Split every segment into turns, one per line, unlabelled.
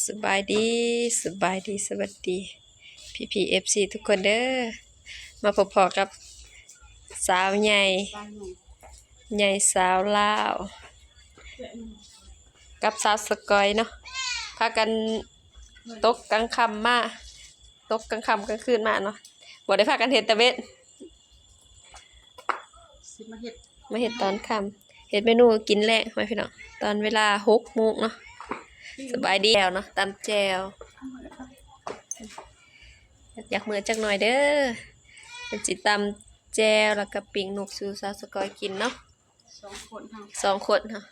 สบายดีสบายดีสวัสดีพี่เอฟซีทุกคนเด้อมาพบๆกับสาวใหญ่สาวลาวกับสาวสกอยเนาะพากันตกกลางค่ำมาตกกลางค่ำกลางคืนมาเนาะบ่ได้พากันเฮ็ดตะเวนมาเฮ็ดตอนค่ำเฮ็ดเมนูกินแลงไว้พี่น้องตอนเวลา 6 โมงเนาะสบายดีแล้วเนาะตำแจ่วอยากมื้อจักหน่อยเด้อเป็นสิตำแจ่วแล้วก็ปิ้งนกสู่สาวสกอยกินเนาะ2 คนค่ะ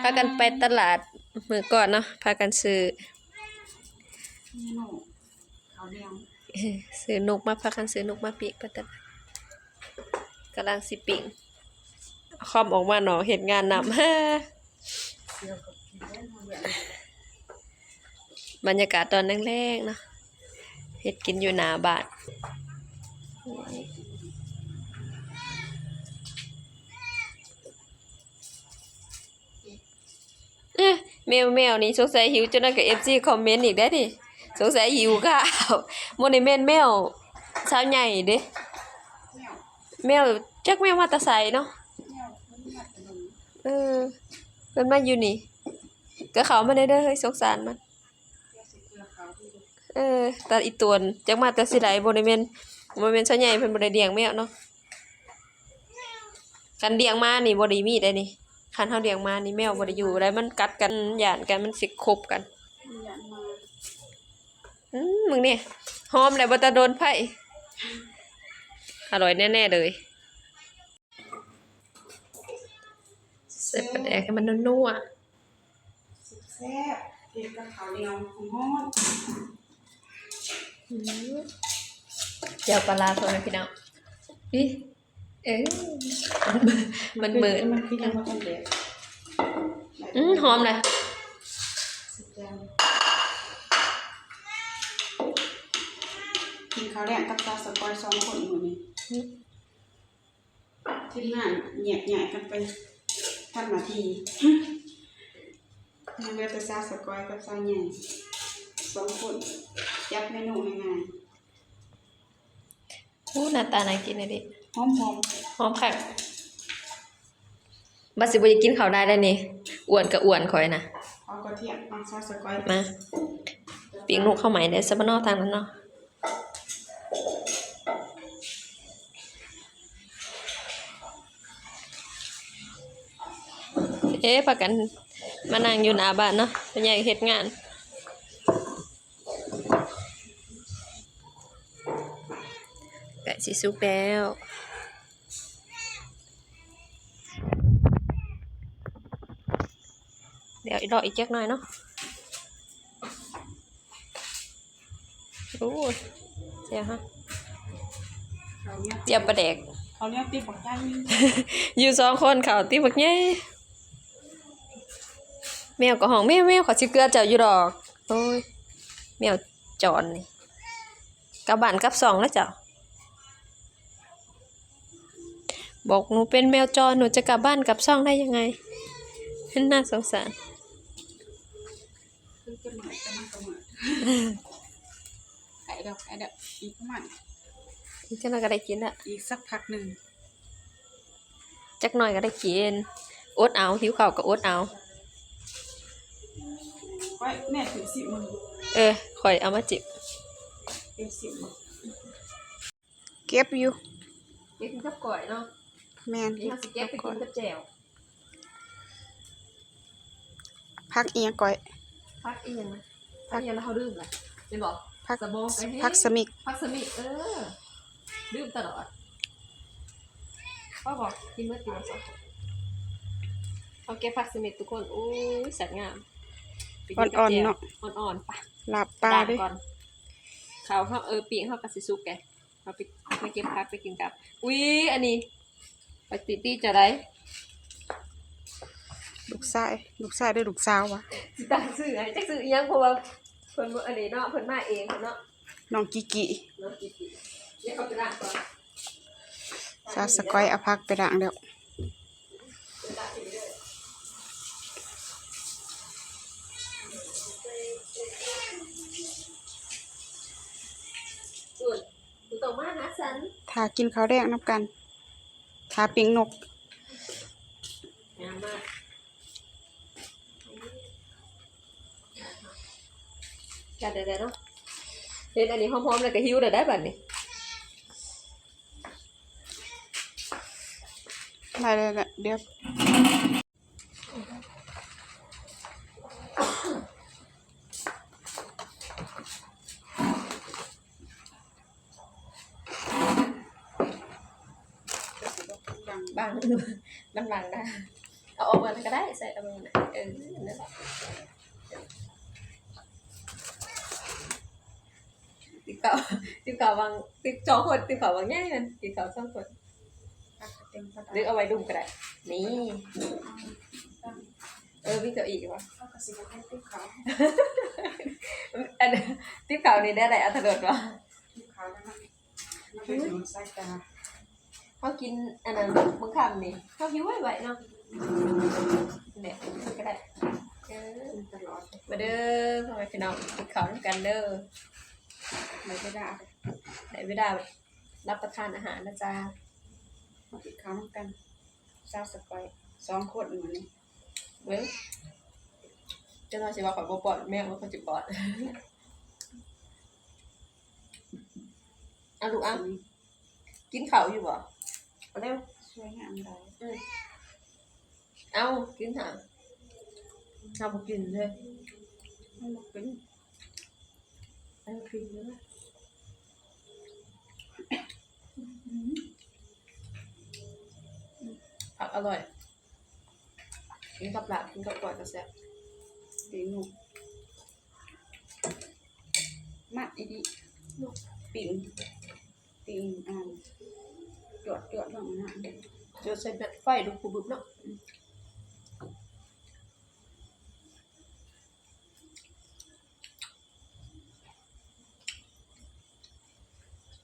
พากันไปตลาดมื้อก่อนเนาะพากันซื้อนกมาพากันซื้อนกมาปิ้งไปตลาดกำลังสิปิ้งคอมออกมาเนาะเฮ็ดงานนำ บรรยากาศตอนแรกๆเนาะเฮ็ดกินอยู่หน้าบ้านแมวนี่สงสัยหิวจนนั้นก็ FC คอมเมนต์อีกได้ดิสงสัยหิวข้าวบ่ได้แม่นแมวสาวใหญ่เด้แมวจักแมวมาแต่ไสเนาะเพิ่นมาอยู่นี่ก็เข้ามาได้เด้อเฮ้ยสงสารมันแต่อีตวนจักมาแต่สิใดบ่ได้แม่นซะใหญ่เพิ่นบ่ได้เลี้ยงแมวเนาะคันเลี้ยงมานี่บ่ได้มีได้นี่คันเฮาเลี้ยงมานี่แมวบ่ได้อยู่ได้มันกัดกันย่านกันมันสิคบกันมึงนี่หอมแล้วบ่ตาโดนไผอร่อยแน่ๆเลยใส่ปลาแดกให้มันนัว
แซ่บเผ็ดกับข้าวเหนียวหอม
เจียวปลาร้าโซนพี่น้องอิมันเหมือน
มันคือยังบ่ทันเด็ด
หอมเลย
กินข้าวแลงกับสกอย2 คนมื้อนี้ทีมงานแยกๆกันไปทำหน้าที่ยังเหลือแต่สกอยกับสาวใหญ่2 คนจัดเมนูง่าย
หน้าตาน่ากินเลยดิ
ๆหอม
ค่ะบัดสิบ่ได้กินข้าวได้แล้วนี่อ้วนก็อ้วนข่อยน่ะ
เอากระเทียมเอาซอสสกอย
มาปิ้งนกข้าวใหม่ได้ซะบ่เนาะทางนั้นเนาะพากันมานั่งอยู่หน้าบ้านเนาะเพิ่นอยากเฮ็ดงานไก่สิสุกแล้วเดี๋ยวรออีกจักหน่อยเนาะโอ้ยเสียฮะเจียวปลาแดก
เขาเรียกติ๊บบักใหญ่
อยู่2 คนเขาติบักใหญ่แมวก็ห้องแมวเขาสิเกลือเจ้าอยู่ดอกโอ้ยแมวจรนี่กลับบ้านกลับซ่องแล้วเจ้าบอกหนูเป็นแมวจรหนูจะกลับบ้านกลับซ่องได้ยังไงน่าสงสาร
ไข่ดอกอีกประมาณ
อีกจักหน่อยก็ได้กินละ
อีกสักพักนึง
จักหน่อยก็ได้กินอดเอาหิวข้าวก็อดเอา
ไว้แม่ถึง10 มื้อ
ข่อยเอามาจิบ
เป็น10 มื้อเก็บอยู่
เก็บกับก่อยเนาะ
แม่น
นี่เฮาสิเก็บไปกินกับแจ่ว
พักอีหยังก่อย
พักอีหยังนะพักอีหยังแล้วเฮาดื่มล่ะแม่นบ่
พักสมิก
ดื่มตลอดพ่อบอกกินเมื่อกี้2เอาเก็บผักสมิกทุกคนโอ้ยสัตว์งาม
อ่อนๆเนาะ
อ่อนๆป่ะ
ลาบปลาเด้
ก่อนข้าวเฮาปิ้งเฮาก็สิสุกแกเฮาไปเก็บผักไปกินกับอุ๊ยอันนี้ไปตีจะได้
ลูกชายด้วยลูกสาววะ
สิตั้งชื่อให้จักชื่ออีหยังเพราะว่าเพิ่นอันนี้เนาะเพิ่นมาเองเนาะ
น้องกิกิ
เดี๋ยวเขาไปล้างก่อน
ซาสกอยเอาพักไปล้างแล้ว
สุดกูต้องมาหาฉัน
ทากินข้าวแดงน้ำกันทาปิ้งนก
งามมากจัดได้เนาะเห็นอันนี้หอมๆเลยก็หิวได้บัดนี้
ได้เลยละเดี๋ยว
บางมันบางได้เอาออกมาก็ได้ใส่เอามานั่นนั่นแหละติ๊กเก่าติ๊กเก่าบางติ๊กจอคนติ๊กเก่าบางง่ายมันติ๊กเก่าสองคนหรือเอาไว้ดุมก็ได้นี่วิ่งเก่าอีกวะอันติ๊กเก่านี่ได้อะไรอัตโนมัติวะเขากินอันนั้นมึงคำนี่เขาคิดไว้เนาะเนี่ยก็ได้มาเด้อพ่อแม่พี่น้องกินข้าวด้วยกันเด้อได้เวลารับประทานอาหารนะจ๊ะ
กินข้าวน้ำกันซาสกอย2 คนเหมือนนี้
เว้ยเจ้าหน้าที่ว่าขอปอดแม่ว่าเขาจะปอดอ่ะลูกอ่ะกินข้าวอยู่บ่เอาเร็ว
ช่วยงามได้
เอากินหาเอาบ่กินเลย
ไม่มากิน
เอากินเลยผักอร่อยกินกับหลาบกินกับกล้วยก็แซ่บ
ปิ้งนกมัดอีดีนกปิ้งจวดลงนะ
เจอใส่แบบไฟลูกปูบึบเนาะ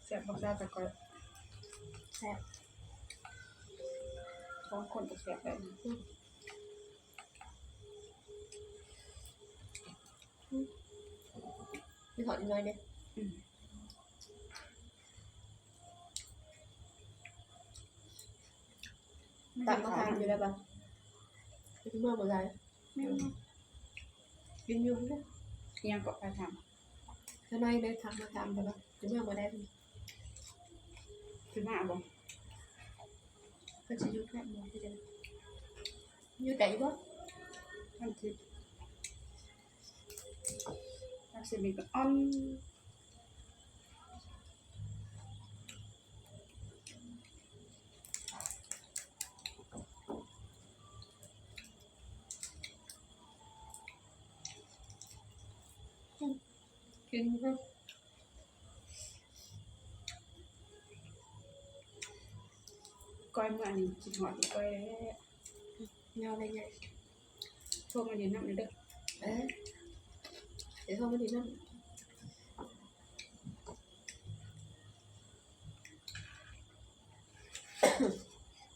แซ่บบ่ซาสกอย
แซ่บ
2 คนก็แซ่บแบบนี้
มีถอดอีกหน่อยเนี่ยตัดมาทานอยู่ได้ปะกินเมื่อเมื่อไร
ไม่รู้
กินอยู่ได้
ยังก็ไปท
ข้างในได้ทำมาทำไปปะกินเมื่อเมื่อไร
ำคือมาบ่
ก็จะยุดแค่หมดที่เดียวยุดแต่อีกบ่
ท่านคิดถ้าสิมีก็อ้อน
กินเนาะ
ก้อยเมื่อนี้คิดฮอดก้อยแล้ว
เงาอะไรไง
โทรมาเรียนนำเด้อ
เดี๋ยวโทรมาดีนั่น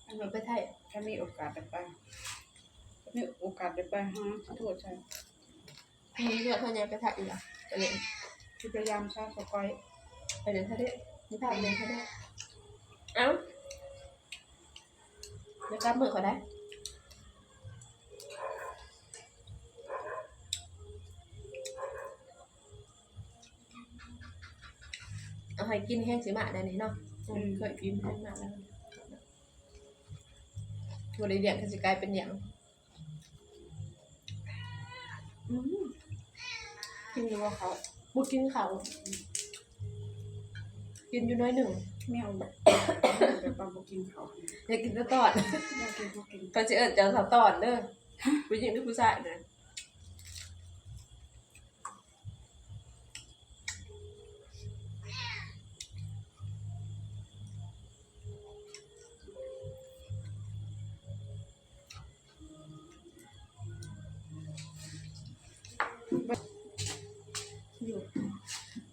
อันนั้นไปไทย
ถ้ามีโอกาสได้ไปฮะโทษใช่
มีเรื่องเท่านี้ไปไทยอีกอ่ะไปเรียน
พยายามซาสกอย
ไปเรียนเท่านี้นี่พาไปเรียนเท่านี้เอ้าเดี๋ยวกลับมือเขาได้เอาให้กินแห้งสีหมาได้นี่เนาะเคยกินแห้งมาแล้วตัวเลี้ยงก็จะกลายเป็นอย่างกินอยู่ว่าเขาบุกินเขากินอยู่น้อยหนึ่ง
แมวแบบปลาบ่กินเขา
อยากกินก็ตอด
แมวกินบ่กิน
ก็จะเอิญจะสาวตอดเด้อผู้หญิงหรือผู้ชายเด้อ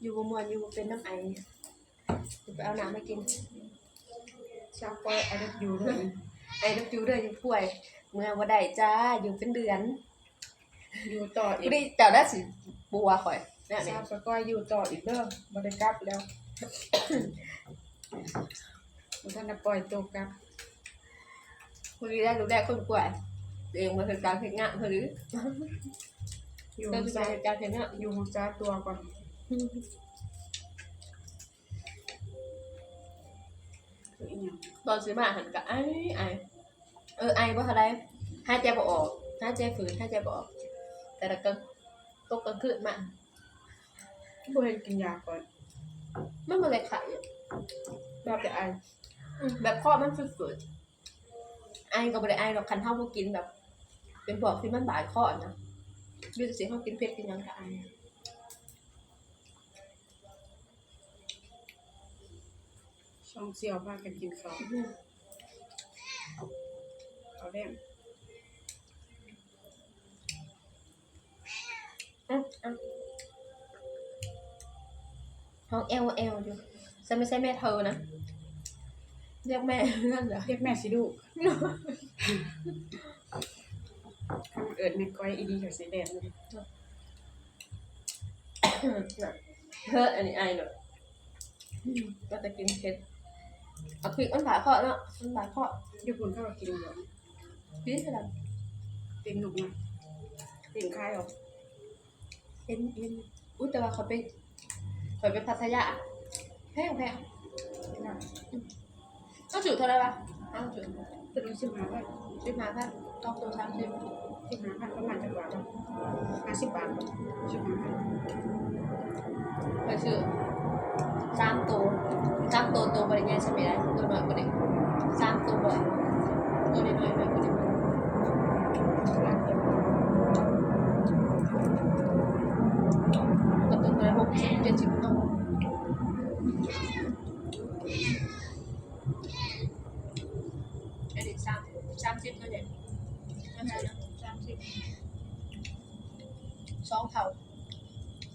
อยู่บ่ม่วนอยู่บ่เป็นน้ำไอไปเอาน้ำมากิน
ซาก้อยไอ้เด็กอยู่ด้วย
ไอ้น้ำจูเด้ออยู่ป่วยเมื่อบ่ได้จ้าอยู่เป็นเดือน
อยู่ต่ออี
กู
ก
ได้เจ้าได้สิบัวข่อยเนี่ยนี่
สาวสก้อยอยู่ต่ออีกเด้อบ่ได้กลับแล้วบ่ทันได้ปล่อยตัวกลับ
กูได้รู้ได้คนกว่าตัวเองมาถึงการเฮ็ดงานเท่านี้
อยู่
เจ้า
รั
จะ
กษา
เฮ็ดการเฮ็ดงาน
อยู่รักษาตัวก่อนคืออีหยัง
ตอนซื้อมาหันก็ไอ้ไอบ่เท่าใดหายใจบ่ออกหายใจฝืนหายใจบ่ออกแต่ละกลางตกกลางคืนมา
บ่ให้กินยาก่อน
มันบ่ได้ไข้อะ
แบบแต่ไอ
แบบคอมันฝืดๆไอก็บ่ได้ไอหรอกคันเฮาบ่กินแบบ เป็นพวกที่มันบาดคอนะดูสิเฮากินเผ็ดกินหยังก็ไอ
ช่องเสี่ยวพากันกินข้าวเอาแดง
ห้องเอลอยู่ฉันไม่ใช่แม่เธอนะเรียกแม่นั่นเหรอ
เรียกแม่สิลูกคำเอิ้นแม่ก้อยอีดีกับสิแดงเลย
เฮ้ออันนี้ไอเนอะก็จะกินเผ็ดเอาพริกมันบาดคอเนาะมันบาดคอ
ญี่ปุ่นเขาก็กินอยู่
พริกอะไร
ติ่งหนุกนะติ่งคายออก
เอ็นอุ้ยแต่ว่าเขาไปพัทยาแพง
นะ
ต้องจุดเท่าไหร่ปะต้องจุด
เป็นรู้สึกมาว่า
15,000ต้องตัว30
15,000ประมาณจักบาทเนาะ50 บาท15,000
ไปซื้อ3ตัวบริเวณใช่ไหมได้ตัวน้อยกว่าเด็ก3ตัวบ่อยตัวน้อยกว่าเด็ก
ร้านเดียว
ก็ตัวละ60-70เนาะอันนี้30ตัวใหญ่มันใช่นะ2เท่า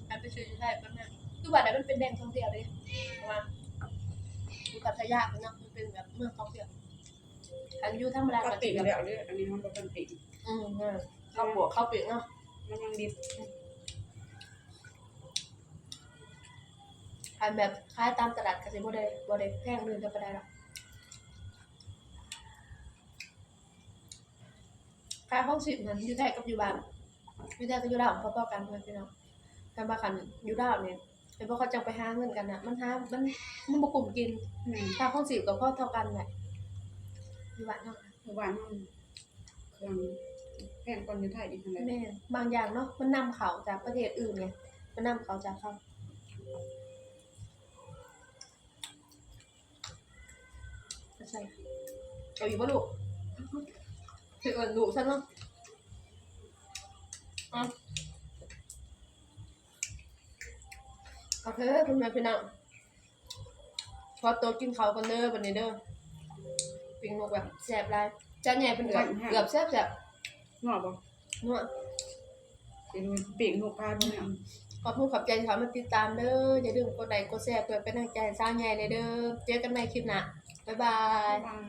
อันไปซื้อได้ประมาณคือว่าแต่มันเป็นแดงท่องเที่ยวเลยประมาณอยู่พัทยาเนาะมันเป็นแบบเมืองท่องเที่ยวอันอยู่ธรรมดา
ก็
ก็
ติ่
ติ
ง
ด
แล้วเด้ออันนี้มันบ่เป็นติ่ง
เข้าบวกเข้าเปลี่ยนเนาะ
มันยังดิบ
อันแบบขายตามตลาดก็สิบ่ได้แพงเดือนก็บ่ได้หรอกขายห้องสิบนั้นอยู่ไทยกับอยู่บ้านอยู่ไทยกับอยู่ลาวพอๆกันเพื่อนพี่น้องกันว่าคันอยู่ลาวเนี่ยเป็นเพราะเขาจังไปหาเงินกันน่ะมันบ่กลุ่มกินค่าห้องสิบกับพ่อเท่ากันแหละอยู่บ้านเนาะ
เพราะว่ามันเครื่องแพงกว่าอยู่ไทยอีกนั่นแหละ
แม่นบางอย่างเนาะมันนำเข้าจากประเทศอื่นไงมันนำเข้าจากเขาใช่เอาอยู่บ่ลูกคือเอิ้นลูกซั่นเนาะโอเคคุณแม่พี่น้องพอโตกินข้าวกันเด้อบัดนี้เด้อปิ้งนกแบบแซ่บหลายจานใหญ่เป็นเกือบแซ่บ
งอบ่
ๆนัว
สิดูปีกนกพาบ่เนี่ย
ขอบคุณขอบใจที่เขามาติดตามเด้ออย่าลืมกดไลค์กดแชร์เพื่อเป็นกำลังใจให้สร้างใหญ่เลยเด้อเจอกันใหม่คลิปหน้าบ๊ายบาย
บาย